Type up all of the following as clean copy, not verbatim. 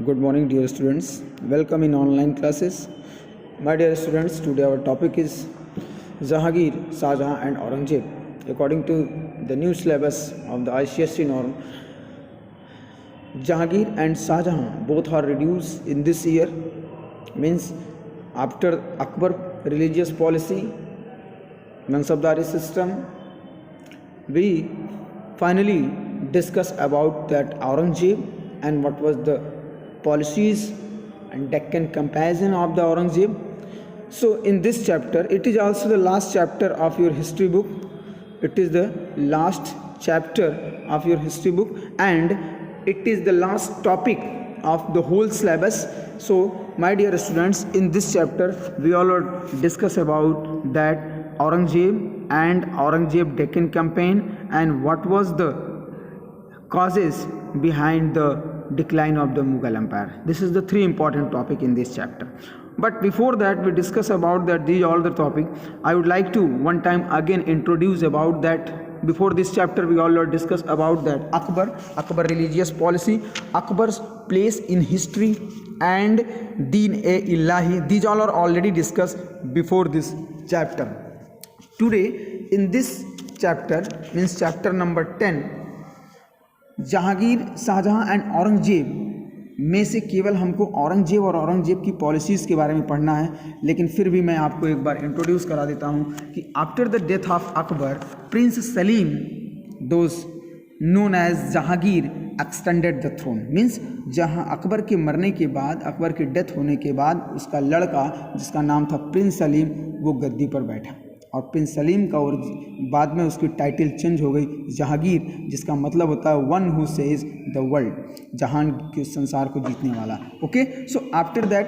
Good morning, dear students. Welcome in online classes. My dear students, today our topic is Jahangir, Shahjahan, and Aurangzeb. According to the new syllabus of the ICSE norm, Jahangir and Shahjahan both are reduced in this year. Means after Akbar religious policy, Mansabdari system, we finally discuss about that Aurangzeb and what was the policies and Deccan comparison of the Aurangzeb. So in this chapter, it is also the last chapter of your history book. It is the last chapter of your history book and it is the last topic of the whole syllabus. So my dear students, in this chapter we all discuss about that Aurangzeb and Aurangzeb Deccan campaign and what was the causes behind the decline of the Mughal Empire. This is the three important topic in this chapter. But before that we discuss about that these all the topic, I would like to one time again introduce about that. Before this chapter we all discuss about that Akbar religious policy, Akbar's place in history and Deen-e-Ilahi. These all are already discussed before this chapter. Today in this chapter, means chapter number 10, Jahangir, Shahjahan and Aurangzeb में से केवल हमको औरंगजेब और औरंगजेब की policies के बारे में पढ़ना है। लेकिन फिर भी मैं आपको एक बार इंट्रोड्यूस करा देता हूं कि after the death of Akbar, prince Salim those known as Jahangir extended the throne. Means जहां अकबर के मरने के बाद, अकबर के डेथ होने के बाद उसका लड़का जिसका नाम था प्रिंस सलीम, वो गद्दी पर बैठा और प्रिंस सलीम का और बाद में उसकी टाइटल चेंज हो गई जहांगीर, जिसका मतलब होता है one who says the world, जहान के संसार को जीतने वाला। Okay, so after that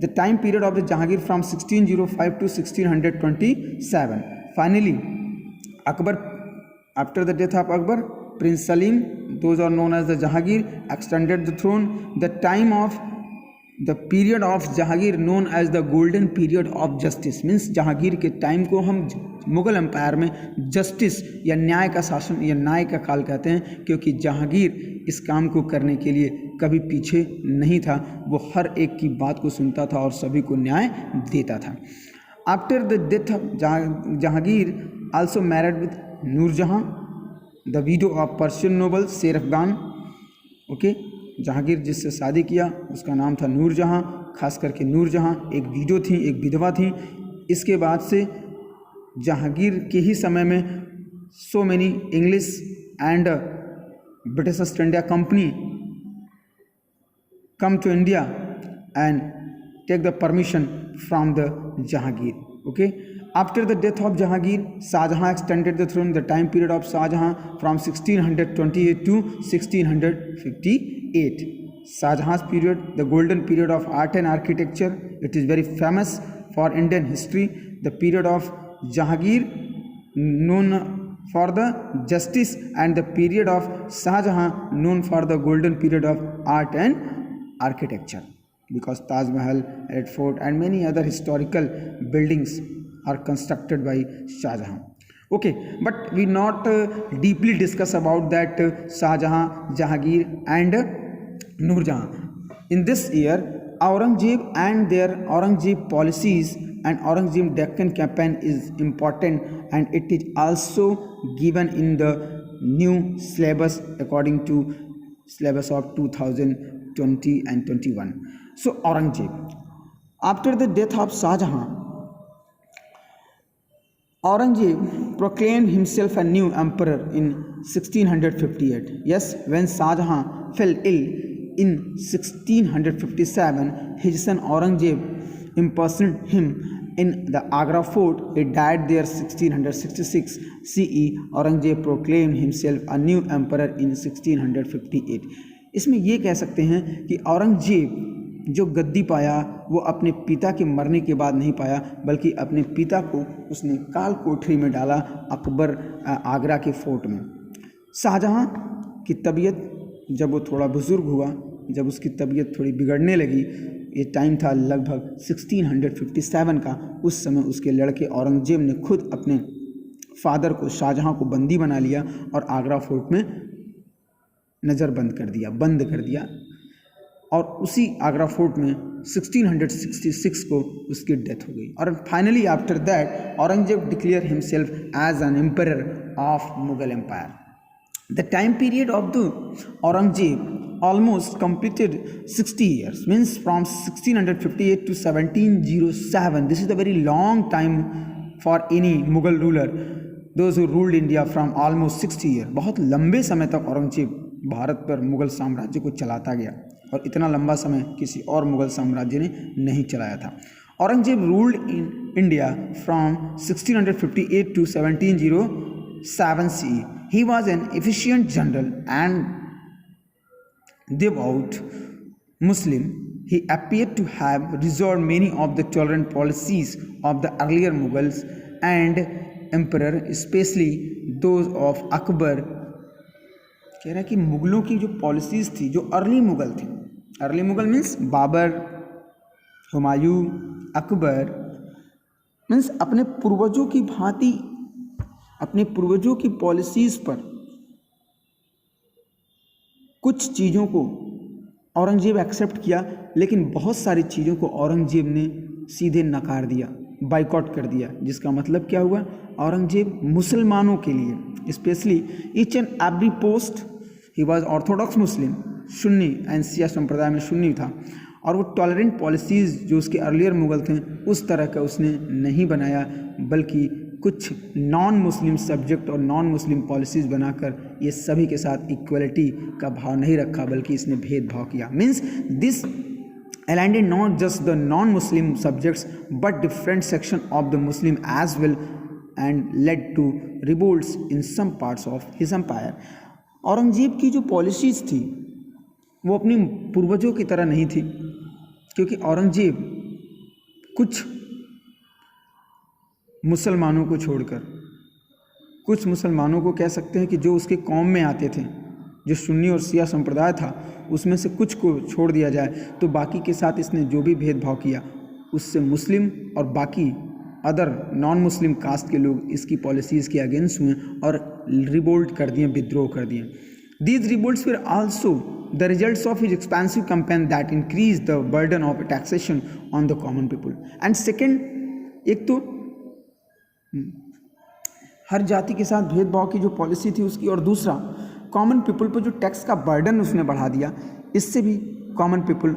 the time period of the Jahangir from 1605 to 1627, finally Akbar, after the death of Akbar, prince Salim, those are known as the Jahangir, extended the throne. The time of the period of Jahangir known as the golden period of justice. Means Jahangir के time को हम Mughal empire में justice या न्याय का शासन या न्याय का काल कहते हैं, क्योंकि जहांगीर इस काम को करने के लिए कभी पीछे नहीं था। वो हर एक की बात को सुनता था और सभी को न्याय देता था। After the death of Jahangir also married with Nur Jahan, the widow of Persian noble Sher Afghan. Okay, Jahangir जिससे शादी किया उसका नाम था नूरजहां, खास करके नूरजहां एक विडो थी, एक विधवा थी। इसके बाद से जहांगीर के ही समय में so many English and British East India Company come to India and take the permission from the Jahangir. Okay, after the death of Jahangir, Shahjahan extended the throne. The time period of Shahjahan from 1628 to 1658। Shahjahan's period, the golden period of art and architecture, it is very famous for Indian history. The period of Jahangir known for the justice and the period of Shahjahan known for the golden period of art and architecture, because Taj Mahal, Red Fort and many other historical buildings are constructed by Shahjahan. Okay, but we not deeply discuss about that Shahjahan, Jahangir and Nurjahan. In this year, Aurangzeb and their Aurangzeb policies and Aurangzeb Deccan campaign is important, and it is also given in the new syllabus according to syllabus of 2020 and 21. So Aurangzeb, after the death of Shahjahan, Aurangzeb proclaimed himself a new emperor in 1658. Yes, when Shahjahan fell ill in 1657, his son Aurangzeb impersoned him in the Agra fort. He died there 1666 CE. Aurangzeb proclaimed himself a new emperor in 1658. इसमें ये कह सकते हैं कि औरंगजेब जो गद्दी पाया वो अपने पिता के मरने के बाद नहीं पाया, बल्कि अपने पिता को उसने काल कोठरी में डाला, अकबर आगरा के फोर्ट में। शाहजहां की तबीयत जब वो थोड़ा बुज़ुर्ग हुआ, जब उसकी तबीयत थोड़ी बिगड़ने लगी, ये टाइम था लगभग 1657 का, उस समय उसके लड़के औरंगजेब ने खुद अपने फादर को, शाहजहां को बंदी बना लिया और आगरा फोर्ट में नज़र बंद कर दिया। और उसी आगरा फोर्ट में 1666 को उसकी डेथ हो गई। और finally after that Aurangzeb declare himself as an emperor of Mughal empire. The time period of the Aurangzeb almost completed 60 years, means from 1658 to 1707. This is a very long time for any Mughal ruler, those who ruled India from almost 60 years. बहुत लंबे समय तक औरंगजेब भारत पर मुगल साम्राज्य को चलाता गया और इतना लंबा समय किसी और मुगल साम्राज्य ने नहीं चलाया था। Aurangzeb ruled in India from 1658 to 1707 CE. He was an efficient general and devout Muslim. He appeared to have resolved many of the tolerant policies of the earlier Mughals and emperor, especially those of Akbar. कह रहा है कि मुगलों की जो policies थी, जो early Mughal थे, early Mughal means Babur, Humayun, Akbar, means अपने पूर्वजों की भांति अपने पूर्वजों की पॉलिसीज़ पर कुछ चीज़ों को औरंगजेब एक्सेप्ट किया, लेकिन बहुत सारी चीज़ों को औरंगजेब ने सीधे नकार दिया, बाइकआउट कर दिया। जिसका मतलब क्या हुआ, औरंगजेब मुसलमानों के लिए specially each and every post, he was orthodox Muslim, Sunni and Shia संप्रदाय में सुन्नी था, और वो टॉलरेंट पॉलिसीज़ जो उसके अर्लियर मुगल थे उस तरह का उसने नहीं बनाया, बल्कि कुछ नॉन मुस्लिम सब्जेक्ट और नॉन मुस्लिम पॉलिसीज़ बनाकर ये सभी के साथ इक्वलिटी का भाव नहीं रखा, बल्कि इसने भेदभाव किया। Means this aligned not just the non-Muslim subjects but different section of the Muslim as well and led to revolts in some parts of his empire. Aurangzeb की जो पॉलिसीज़ थी वो अपने पूर्वजों की तरह नहीं थी, क्योंकि औरंगजेब कुछ मुसलमानों को छोड़कर, कुछ मुसलमानों को कह सकते हैं कि जो उसके कौम में आते थे, जो सुन्नी और शिया संप्रदाय था, उसमें से कुछ को छोड़ दिया जाए तो बाकी के साथ इसने जो भी भेदभाव किया उससे मुस्लिम और बाकी अदर नॉन मुस्लिम कास्ट के लोग इसकी पॉलिसीज़ के अगेंस्ट हुए और रिवोल्ट कर दिए, विद्रोह कर दिए। These revolts were also the results of his expensive campaign that increase the burden of taxation on the common people. And second, एक तो हर जाति के साथ भेदभाव की जो पॉलिसी थी उसकी, और दूसरा कॉमन पीपल पर जो टैक्स का बर्डन उसने बढ़ा दिया, इससे भी कॉमन पीपल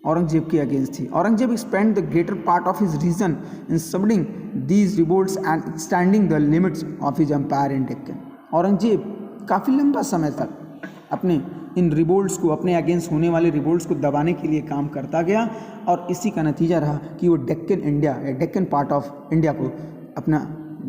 औरंगजेब के अगेंस्ट थी। Aurangzeb spend the greater part of his region in subduing these revolts and extending the limits of his empire in Deccan. Aurangzeb काफ़ी लंबा समय तक अपने इन रिवोल्ट्स को, अपने अगेंस्ट होने वाले रिवोल्ट्स को दबाने के लिए काम करता गया, और इसी का नतीजा रहा कि वो डेक्कन इंडिया या डेक्कन पार्ट ऑफ इंडिया को अपना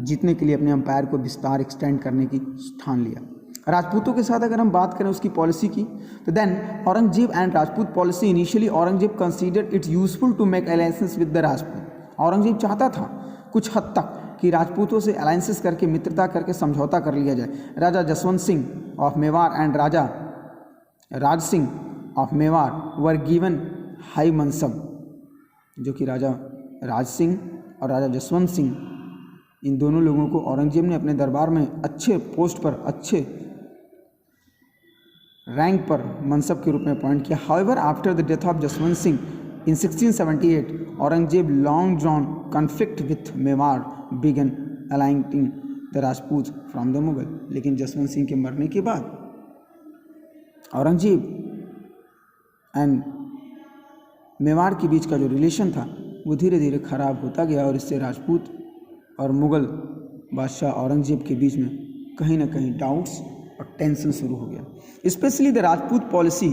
जीतने के लिए अपने एम्पायर को विस्तार एक्सटेंड करने की ठान लिया। राजपूतों के साथ अगर हम बात करें उसकी पॉलिसी की, तो then Aurangzeb and Rajput policy, initially Aurangzeb considered its useful to make alliances with the Rajput. Aurangzeb चाहता था कुछ हद तक कि राजपूतों से अलायंसेस करके, मित्रता करके समझौता कर लिया जाए। Raja Jaswant Singh of Mewar and Raja Raj Singh of Mewar were given high mansab, जो कि राजा राज सिंह और राजा जसवंत सिंह, इन दोनों लोगों को औरंगजेब ने अपने दरबार में अच्छे पोस्ट पर, अच्छे रैंक पर मनसब के रूप में अपॉइंट किया। However after the death of Jaswant Singh in 1678, Aurangzeb long drawn conflict with Mewar began aligning the Rajput from the Mughal. लेकिन जसवंत सिंह के मरने के बाद औरंगजेब एंड मेवाड़ के बीच का जो रिलेशन था वो धीरे धीरे खराब होता गया, और इससे राजपूत और मुग़ल बादशाह औरंगजेब के बीच में कहीं ना कहीं डाउट्स और टेंशन शुरू हो गया। Specially the Rajput policy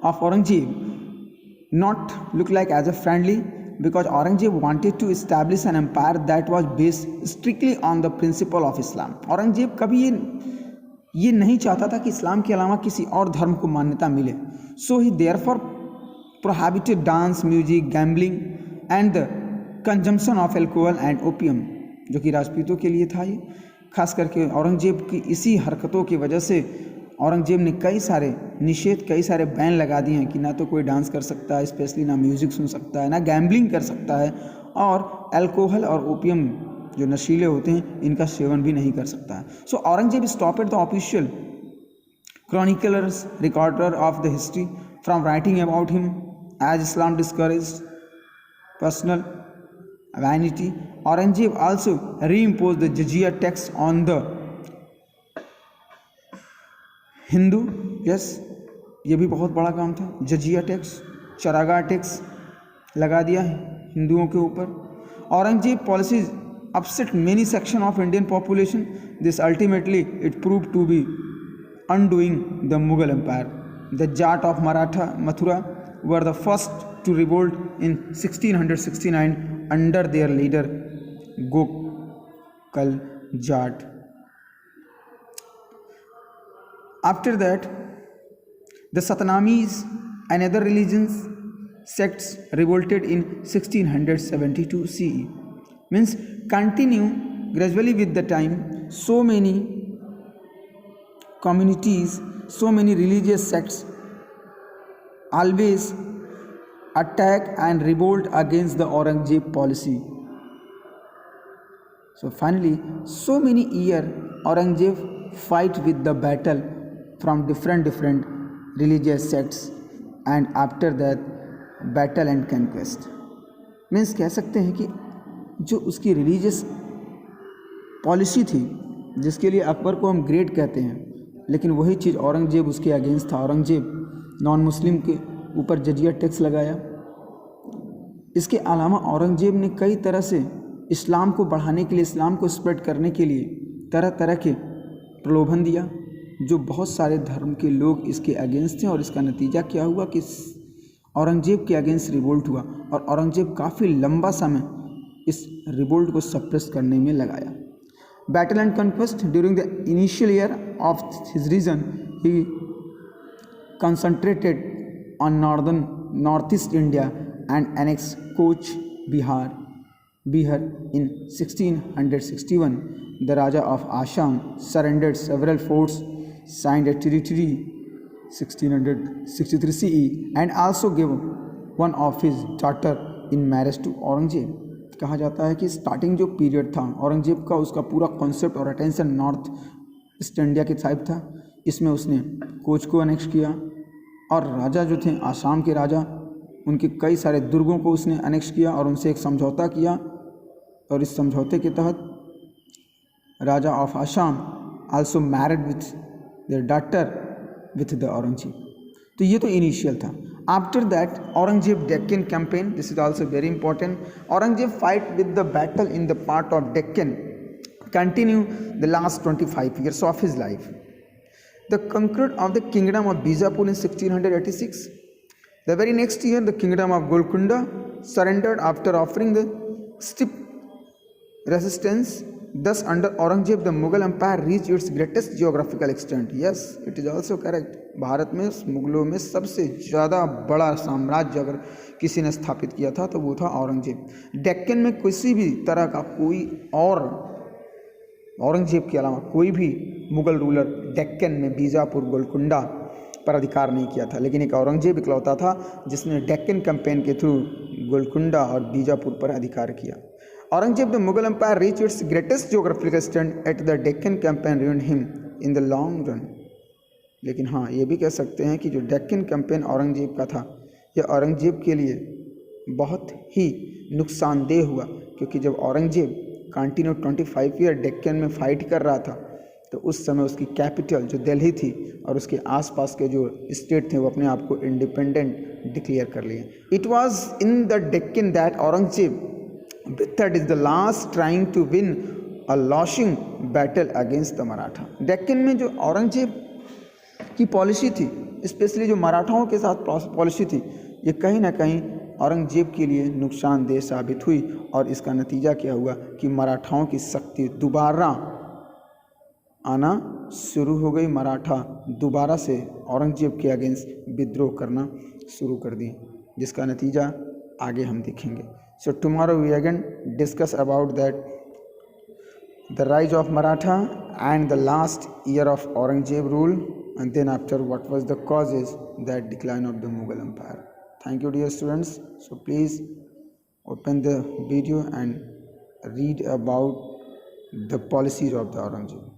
of Aurangzeb not look like as a friendly, because Aurangzeb wanted to establish an empire that was based strictly on the principle of Islam. Aurangzeb कभी ये नहीं चाहता था कि इस्लाम के अलावा किसी और धर्म को मान्यता मिले। So he therefore prohibited dance, music, gambling and the consumption of alcohol and opium, जो कि राजपूतों के लिए था। ये खास करके औरंगजेब की इसी हरकतों की वजह से औरंगजेब ने कई सारे निषेध, कई सारे बैन लगा दिए हैं कि ना तो कोई डांस कर सकता है, स्पेशली ना म्यूज़िक सुन सकता है, ना गैम्बलिंग कर सकता है, और अल्कोहल और ओपियम जो नशीले होते हैं इनका सेवन भी नहीं कर सकता है। So Aurangzeb stopped the official chroniclers, recorder of the history from writing about him, as Islam discouraged personal vanity. Aurangzeb also reimposed the jizya tax on the Hindu. Yes, ये भी बहुत बड़ा काम था. जजिया टैक्स, चरागाह टैक्स लगा दिया है हिंदुओं के ऊपर. Aurangzeb policies upset many section of Indian population. This ultimately it prove to be undoing the Mughal Empire. The Jat of Maratha Mathura were the first to revolt in 1669 under their leader Gokal Jat. After that, the Satnamis and other religions sects revolted in 1672 CE. Means continue gradually with the time. So many communities, so many religious sects always attack and revolt against the Aurangzeb policy. So finally, so many years Aurangzeb fight with the battle from different religious sects, and after that battle and conquest. Means कह सकते हैं कि जो उसकी religious policy थी, जिसके लिए अकबर को हम ग्रेट कहते हैं, लेकिन वही चीज़ औरंगजेब उसके अगेंस्ट था. औरंगजेब नॉन मुस्लिम के ऊपर जजिया टैक्स लगाया. इसके अलावा औरंगजेब ने कई तरह से इस्लाम को बढ़ाने के लिए, इस्लाम को स्प्रेड करने के लिए तरह तरह के प्रलोभन दिया, जो बहुत सारे धर्म के लोग इसके अगेंस्ट थे. और इसका नतीजा क्या हुआ कि औरंगजेब के अगेंस्ट रिवोल्ट हुआ, और औरंगजेब काफ़ी लंबा समय इस रिवोल्ट को सप्रेस करने में लगाया. Battle and conquest. During the initial year of his reign, he concentrated on northeast India and annexed Koch, Bihar. In 1661, the Raja of Assam surrendered several forts, signed a treaty 1663 CE, and also gave one of his daughter in marriage to Aurangzeb. कहा जाता है कि starting जो period था औरंगजेब का, उसका पूरा concept और अटेंशन नॉर्थ ईस्ट इंडिया की साइड था. इसमें उसने कोच को अनेक्स किया, और राजा जो थे आसाम के राजा, उनके कई सारे दुर्गों को उसने अनेक्स किया और उनसे एक समझौता किया. और इस समझौते के तहत Raja of Assam also married with their daughter with the Aurangzeb. तो ये तो इनिशियल था. After that Aurangzeb Deccan campaign. This is also very important. Aurangzeb fight with the battle in the part of Deccan continue the last 25 years of his life. The conquest of the kingdom of Bijapur in 1686. The very next year, the kingdom of Golconda surrendered after offering the stiff resistance. Thus, under Aurangzeb, the Mughal Empire reached its greatest geographical extent. Yes, it is also correct. Bharat में मुगलों में सबसे ज़्यादा बड़ा साम्राज्य अगर किसी ने स्थापित किया था तो वो था औरंगजेब. डेक्कन में किसी भी तरह का कोई और औरंगजेब के अलावा कोई भी मुग़ल रूलर डेक्कन में बीजापुर गोलकुंडा पर अधिकार नहीं किया था. लेकिन एक औरंगजेब इकलौता था जिसने डेक्कन कैंपेन के थ्रू गोलकुंडा और बीजापुर पर अधिकार किया. Aurangzeb, the Mughal Empire reached its greatest geographical extent at the Deccan campaign ruined him in the long run. लेकिन हाँ, ये भी कह सकते हैं कि जो डेक्कन कैंपेन औरंगजेब का था, यह औरंगजेब के लिए बहुत ही नुकसानदेह हुआ, क्योंकि जब औरंगजेब कंटिन्यू 25 ईयर डेक्कन में फाइट कर रहा था, तो उस समय उसकी कैपिटल जो दिल्ली थी और उसके आसपास के जो स्टेट थे वो अपने आप को इंडिपेंडेंट डिक्लेयर कर लिए. It was in the Deccan that Aurangzeb That is the last trying to win a lashing battle against the Maratha. Deccan में जो औरंगजेब की पॉलिसी थी, स्पेशली जो मराठाओं के साथ पॉलिसी थी, ये कहीं ना कहीं औरंगजेब के लिए नुकसानदेह साबित हुई. और इसका नतीजा क्या हुआ कि मराठाओं की शक्ति दोबारा आना शुरू हो गई. मराठा दोबारा से औरंगजेब के अगेंस्ट विद्रोह करना शुरू कर दिए, जिसका नतीजा आगे हम देखेंगे. So tomorrow we again discuss about that the rise of Maratha and the last year of Aurangzeb rule, and then after what was the causes that decline of the Mughal Empire. Thank you dear students. So please open the video and read about the policies of the Aurangzeb.